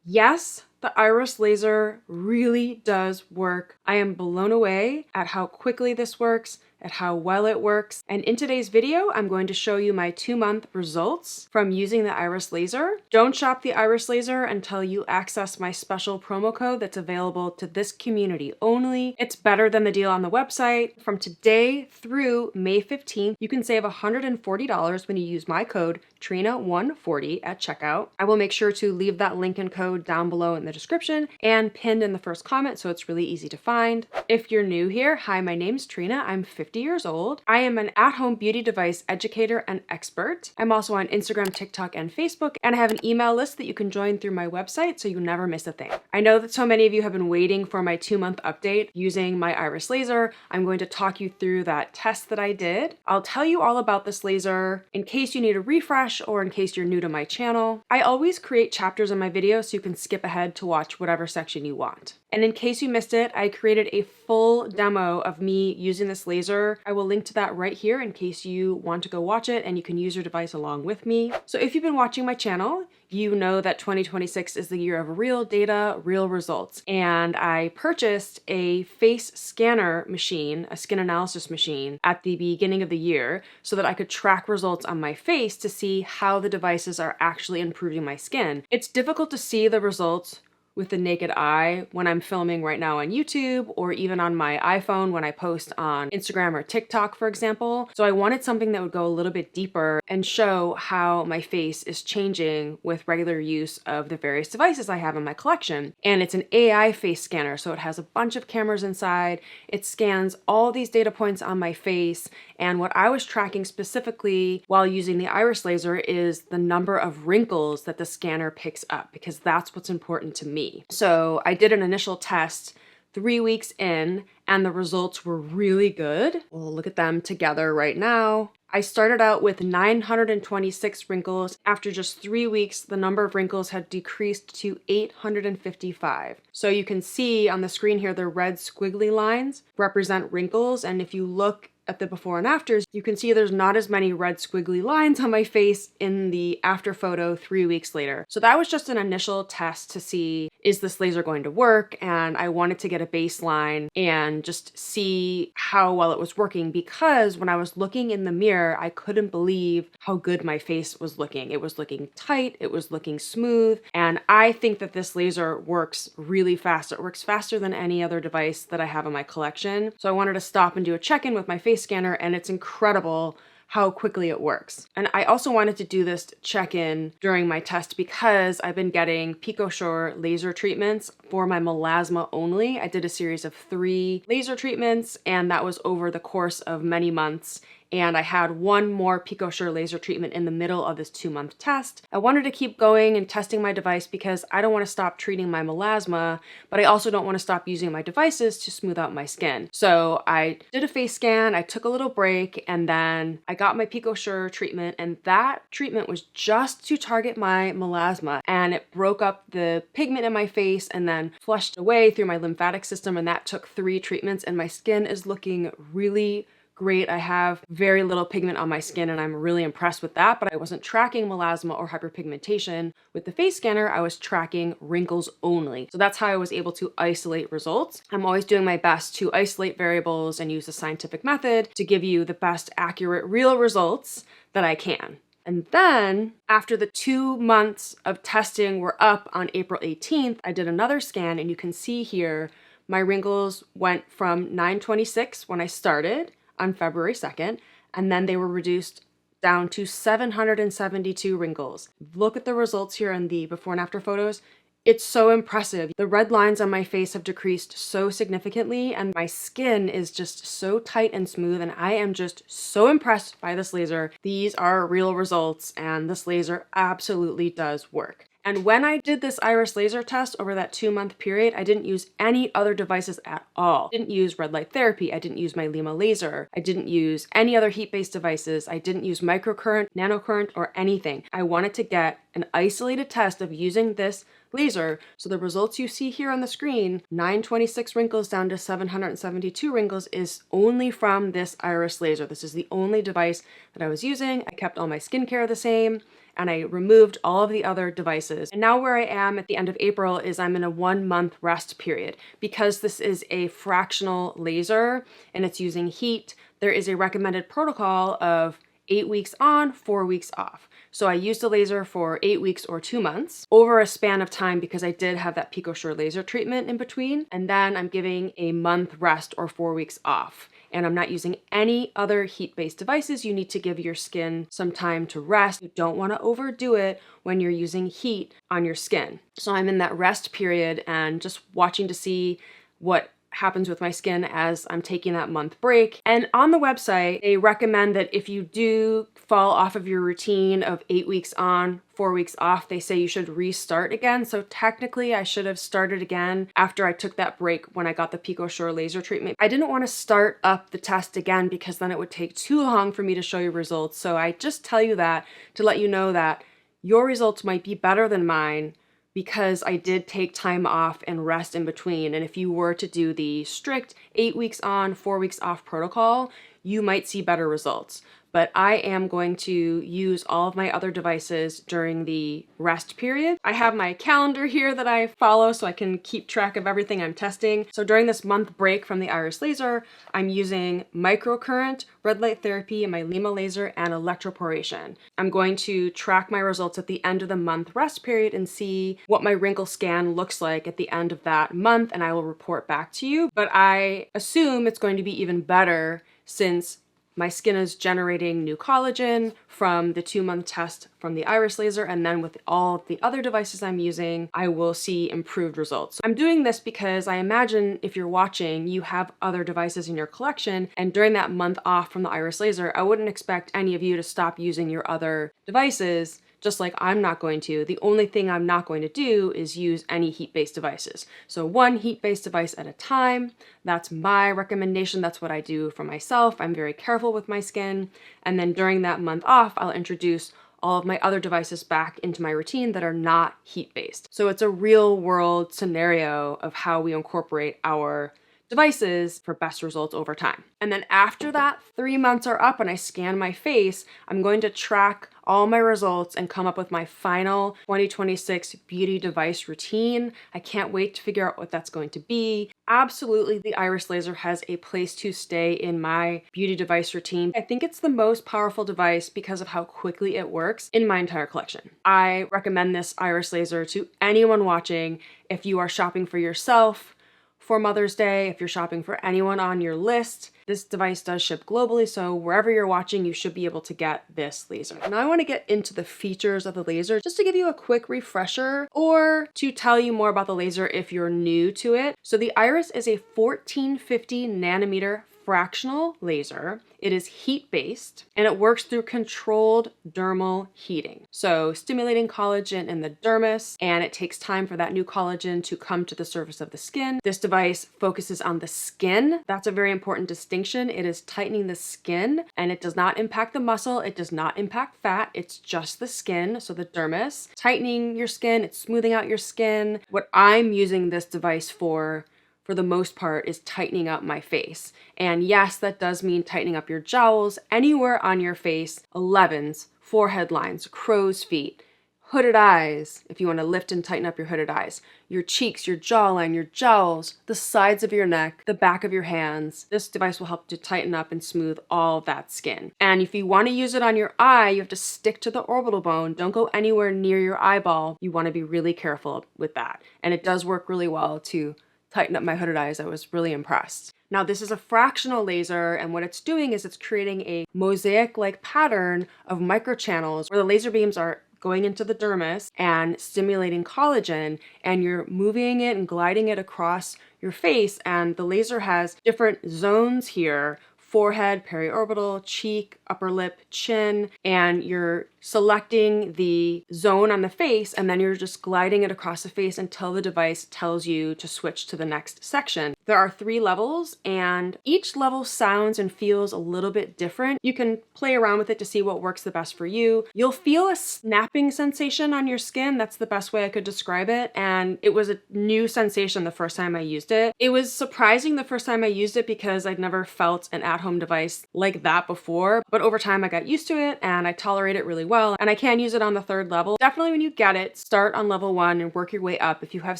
Yes, the iris laser really does work. I am blown away at how quickly this works, at how well it works. And in today's video, I'm going to show you my 2-month results from using the iris laser. Don't shop the iris laser until you access my special promo code that's available to this community only. It's better than the deal on the website. From today through May 15th, you can save $140 when you use my code Trina140 at checkout. I will make sure to leave that link and code down below in the description and pinned in the first comment, so it's really easy to find. If you're new here, hi, my name's Trina. I'm 50 years old. I am an at-home beauty device educator and expert. I'm also on Instagram, TikTok, and Facebook, and I have an email list that you can join through my website so you never miss a thing. I know that so many of you have been waiting for my 2-month update using my iris laser. I'm going to talk you through that test that I did. I'll tell you all about this laser in case you need a refresh or in case you're new to my channel. I always create chapters in my videos so you can skip ahead to watch whatever section you want. And in case you missed it, I created a full demo of me using this laser. I will link to that right here in case you want to go watch it and you can use your device along with me. So if you've been watching my channel, you know that 2026 is the year of real data, real results. And I purchased a face scanner machine, a skin analysis machine, at the beginning of the year so that I could track results on my face to see how the devices are actually improving my skin. It's difficult to see the results with the naked eye when I'm filming right now on YouTube or even on my iPhone when I post on Instagram or TikTok, for example. So I wanted something that would go a little bit deeper and show how my face is changing with regular use of the various devices I have in my collection. And it's an AI face scanner, so it has a bunch of cameras inside. It scans all these data points on my face. And what I was tracking specifically while using the iris laser is the number of wrinkles that the scanner picks up, because that's what's important to me. So I did an initial test 3 weeks in, and the results were really good. We'll look at them together right now. I started out with 926 wrinkles. After just 3 weeks, the number of wrinkles had decreased to 855. So you can see on the screen here, the red squiggly lines represent wrinkles. And if you look at the before and afters, you can see there's not as many red squiggly lines on my face in the after photo 3 weeks later. So that was just an initial test to see, is this laser going to work? And I wanted to get a baseline and just see how well it was working, because when I was looking in the mirror, I couldn't believe how good my face was looking. It was looking tight, it was looking smooth, and I think that this laser works really fast. It works faster than any other device that I have in my collection. So I wanted to stop and do a check-in with my face scanner, and it's incredible how quickly it works. And I also wanted to do this check-in during my test because I've been getting PicoSure laser treatments for my melasma only. I did a series of 3 laser treatments, and that was over the course of many months. And I had one more PicoSure laser treatment in the middle of this 2-month test. I wanted to keep going and testing my device because I don't want to stop treating my melasma, but I also don't want to stop using my devices to smooth out my skin. So I did a face scan, I took a little break, and then I got my PicoSure treatment, and that treatment was just to target my melasma, and it broke up the pigment in my face and then flushed away through my lymphatic system, and that took 3 treatments, and my skin is looking really great. I have very little pigment on my skin, and I'm really impressed with that, but I wasn't tracking melasma or hyperpigmentation. With the face scanner, I was tracking wrinkles only. So that's how I was able to isolate results. I'm always doing my best to isolate variables and use a scientific method to give you the best accurate, real results that I can. And then after the 2 months of testing were up on April 18th, I did another scan, and you can see here, my wrinkles went from 926 when I started on February 2nd, and then they were reduced down to 772 wrinkles. Look at the results here in the before and after photos. It's so impressive. The red lines on my face have decreased so significantly, and my skin is just so tight and smooth, and I am just so impressed by this laser. These are real results, and this laser absolutely does work. And when I did this iris laser test over that 2-month period, I didn't use any other devices at all. I didn't use red light therapy. I didn't use my Lima laser. I didn't use any other heat-based devices. I didn't use microcurrent, nanocurrent, or anything. I wanted to get an isolated test of using this laser. So the results you see here on the screen, 926 wrinkles down to 772 wrinkles, is only from this iris laser. This is the only device that I was using. I kept all my skincare the same, and I removed all of the other devices. And now where I am at the end of April is I'm in a 1-month rest period. Because this is a fractional laser and it's using heat, there is a recommended protocol of 8 weeks on, 4 weeks off. So I used the laser for 8 weeks or 2 months over a span of time because I did have that PicoSure laser treatment in between. And then I'm giving a month rest or 4 weeks off. And I'm not using any other heat-based devices. You need to give your skin some time to rest. You don't want to overdo it when you're using heat on your skin. So I'm in that rest period and just watching to see what happens with my skin as I'm taking that month break. And on the website, they recommend that if you do fall off of your routine of 8 weeks on, 4 weeks off, they say you should restart again. So technically I should have started again after I took that break when I got the PicoSure laser treatment. I didn't want to start up the test again because then it would take too long for me to show you results. So I just tell you that to let you know that your results might be better than mine because I did take time off and rest in between. And if you were to do the strict 8 weeks on, 4 weeks off protocol, you might see better results. But I am going to use all of my other devices during the rest period. I have my calendar here that I follow so I can keep track of everything I'm testing. So during this month break from the iris laser, I'm using microcurrent, red light therapy, my Lima laser, and electroporation. I'm going to track my results at the end of the month rest period and see what my wrinkle scan looks like at the end of that month, and I will report back to you. But I assume it's going to be even better since my skin is generating new collagen from the 2-month test from the iris laser, and then with all of the other devices I'm using, I will see improved results. I'm doing this because I imagine if you're watching, you have other devices in your collection, and during that month off from the iris laser, I wouldn't expect any of you to stop using your other devices, just like I'm not going to. The only thing I'm not going to do is use any heat-based devices. So one heat-based device at a time. That's my recommendation. That's what I do for myself. I'm very careful with my skin. And then during that month off, I'll introduce all of my other devices back into my routine that are not heat-based. So it's a real-world scenario of how we incorporate our devices for best results over time. And then after that 3 months are up and I scan my face, I'm going to track all my results and come up with my final 2026 beauty device routine. I can't wait to figure out what that's going to be. Absolutely, the iris laser has a place to stay in my beauty device routine. I think it's the most powerful device because of how quickly it works in my entire collection. I recommend this iris laser to anyone watching if you are shopping for yourself, for Mother's Day, if you're shopping for anyone on your list. This device does ship globally, so wherever you're watching, you should be able to get this laser. Now I want to get into the features of the laser just to give you a quick refresher or to tell you more about the laser if you're new to it. So the iris is a 1450 nanometer fractional laser. It is heat-based and it works through controlled dermal heating. So stimulating collagen in the dermis, and it takes time for that new collagen to come to the surface of the skin. This device focuses on the skin. That's a very important distinction. It is tightening the skin and it does not impact the muscle. It does not impact fat. It's just the skin, so the dermis. Tightening your skin, it's smoothing out your skin. What I'm using this device for the most part, is tightening up my face. And yes, that does mean tightening up your jowls, anywhere on your face, 11s, forehead lines, crow's feet, hooded eyes, if you want to lift and tighten up your hooded eyes, your cheeks, your jawline, your jowls, the sides of your neck, the back of your hands. This device will help to tighten up and smooth all of that skin. And if you want to use it on your eye, you have to stick to the orbital bone. Don't go anywhere near your eyeball. You want to be really careful with that. And it does work really well to tighten up my hooded eyes. I was really impressed. Now this is a fractional laser, and what it's doing is it's creating a mosaic-like pattern of microchannels where the laser beams are going into the dermis and stimulating collagen, and you're moving it and gliding it across your face, and the laser has different zones here: forehead, periorbital, cheek, upper lip, chin, and you're selecting the zone on the face, and then you're just gliding it across the face until the device tells you to switch to the next section. There are 3 levels, and each level sounds and feels a little bit different. You can play around with it to see what works the best for you. You'll feel a snapping sensation on your skin. That's the best way I could describe it. And it was a new sensation the first time I used it. It was surprising the first time I used it because I'd never felt an at-home device like that before. But over time I got used to it and I tolerate it really well. And I can use it on the 3rd level. Definitely when you get it, start on level 1 and work your way up. If you have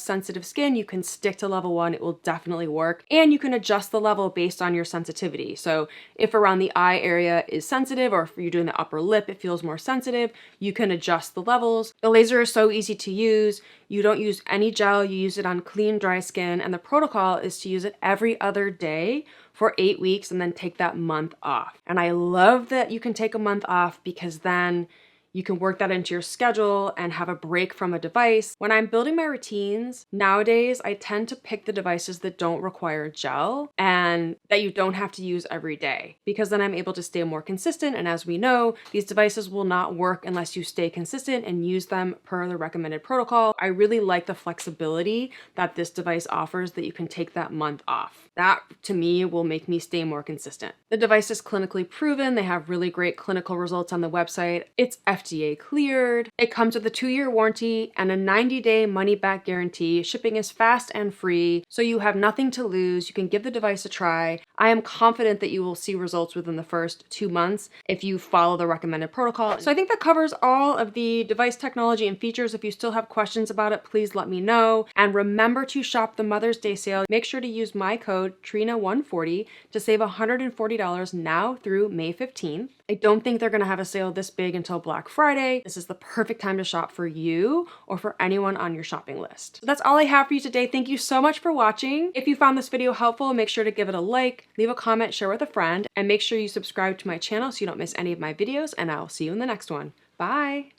sensitive skin, you can stick to level 1. It will definitely work. And you can adjust the level based on your sensitivity. So if around the eye area is sensitive, or if you're doing the upper lip, it feels more sensitive, you can adjust the levels. The laser is so easy to use. You don't use any gel, you use it on clean, dry skin, and the protocol is to use it every other day for 8 weeks and then take that month off. And I love that you can take a month off because then you can work that into your schedule and have a break from a device. When I'm building my routines, nowadays, I tend to pick the devices that don't require gel and that you don't have to use every day, because then I'm able to stay more consistent. And as we know, these devices will not work unless you stay consistent and use them per the recommended protocol. I really like the flexibility that this device offers, that you can take that month off. That, to me, will make me stay more consistent. The device is clinically proven. They have really great clinical results on the website. It's FDA cleared. It comes with a 2-year warranty and a 90-day money-back guarantee. Shipping is fast and free, so you have nothing to lose. You can give the device a try. I am confident that you will see results within the first 2 months if you follow the recommended protocol. So I think that covers all of the device technology and features. If you still have questions about it, please let me know. And remember to shop the Mother's Day sale. Make sure to use my code Trina140 to save $140 now through May 15th. I don't think they're going to have a sale this big until Black Friday. This is the perfect time to shop for you or for anyone on your shopping list. So that's all I have for you today. Thank you so much for watching. If you found this video helpful, make sure to give it a like, leave a comment, share with a friend, and make sure you subscribe to my channel so you don't miss any of my videos, and I'll see you in the next one. Bye!